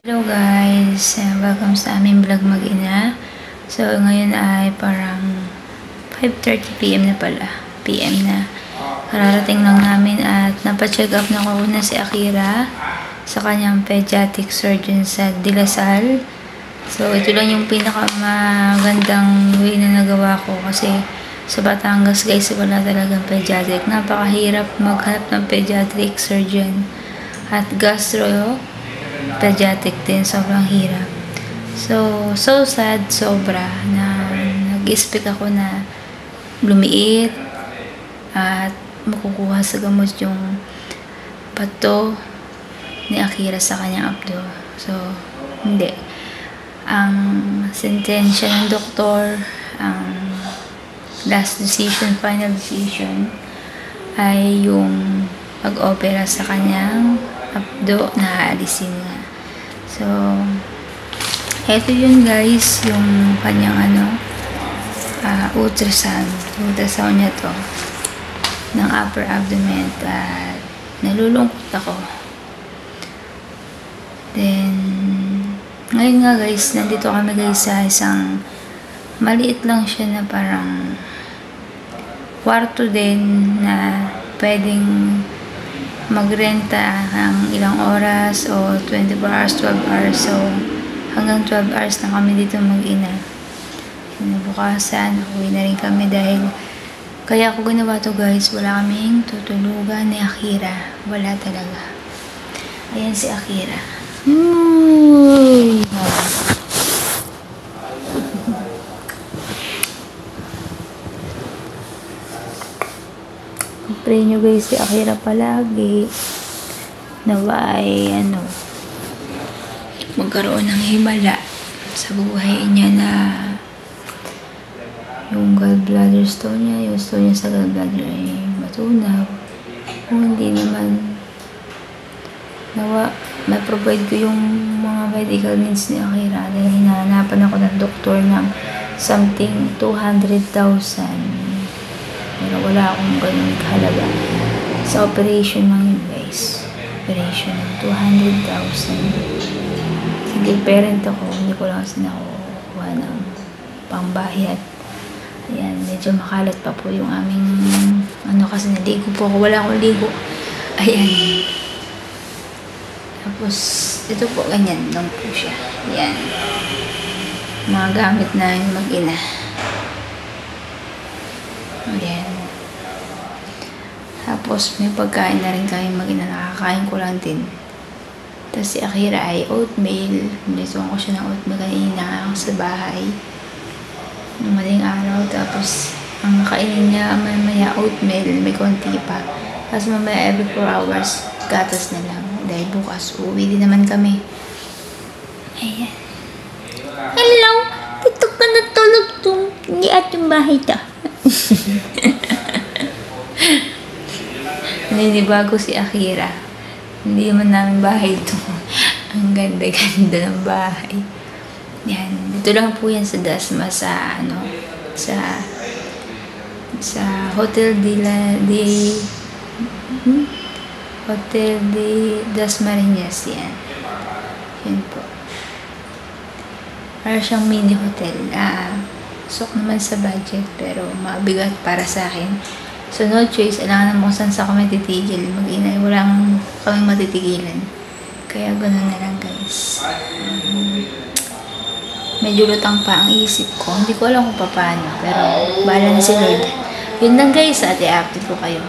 Hello guys, welcome sa aming vlog mag-ina. So ngayon ay parang 5:30 PM na pala. PM na. Kararating lang namin at napacheck up na ko na si Akira sa kanyang pediatric surgeon sa Dilasal. So ito lang yung pinakamagandang way na nagawa ko kasi sa Batangas guys wala talagang pediatric. Napakahirap maghanap ng pediatric surgeon at gastro pediatric din, sobrang hirap. So sad, sobra, na nag-expect ako na lumiit at makukuha sa gamot yung bato ni Akira sa kanyang abdo. So, hindi. Ang sentensya ng doktor, ang last decision, final decision, ay yung pag-opera sa kanyang abdo na aalisin nga. So, eto yun guys, yung kanyang ultrasound. Ultrasound niya to ng upper abdomen at nalulungkot ako. Then, ngayon nga guys, nandito kami guys sa isang maliit lang siya na parang kwarto din na pwedeng magrenta ng ilang oras o 24 hours, 12 hours. So, hanggang 12 hours na kami dito mag-ina. Kinabukasan, uwi na rin kami dahil kaya ako ginawa to guys. Wala kaming tutulugan ni Akira. Wala talaga. Ayan si Akira. Pray nyo guys si Akira palagi nawa ay magkaroon ng himala sa buhay niya, na yung gallbladder stone niya, yung stone niya sa gallbladder ay matunaw. Kung hindi naman nawa may provide ko yung mga medical needs ni Akira dahil hinahanapan ako ng doktor ng something 200,000. Pero wala akong ganun halaga. Sa operation lang yun guys. Operation ng 200,000. Single parent ako. Hindi ko lang kasi nakukuha ng pangbayad. Ayan. Medyo makalat pa po yung aming kasi naligo po ako. Wala akong ligo. Ayan. Tapos ito po ganyan lang po siya. Ayan. Mga gamit na yung mag-ina. Ayan. Tapos, may pagkain na rin kami mag-ina. Nakakain ko lang din. Tapos, si Akira ay oatmeal. Nilituan ko siya ng oatmeal kanina sa bahay. Nung maling araw. Tapos, ang nakainin niya, mamaya oatmeal. May konti pa. Tapos, mamaya every 4 hours, gatas na lang. Dahil bukas, uuwi din naman kami. Ayan. Hello! Dito ka natulog itong hindi ating bahay ta. Naninibago si Akira. Hindi naman namin bahay ito. Ang ganda-ganda ng bahay. Yan. Dito lang po yan sa Dasma sa Hotel Hotel de Dasmariñas. Yan. Yan po. Para siyang mini hotel. Sok naman sa budget pero mabigat para sa akin. So no choice, alangan naman kung saan sa kami titigil. Mag-inay, walang kaming matitigilan. Kaya gano'n na lang guys. Medyo lutang pa ang isip ko. Hindi ko alam kung paano. Pero bahala na si Lord. Yun lang guys, ate update ko kayo.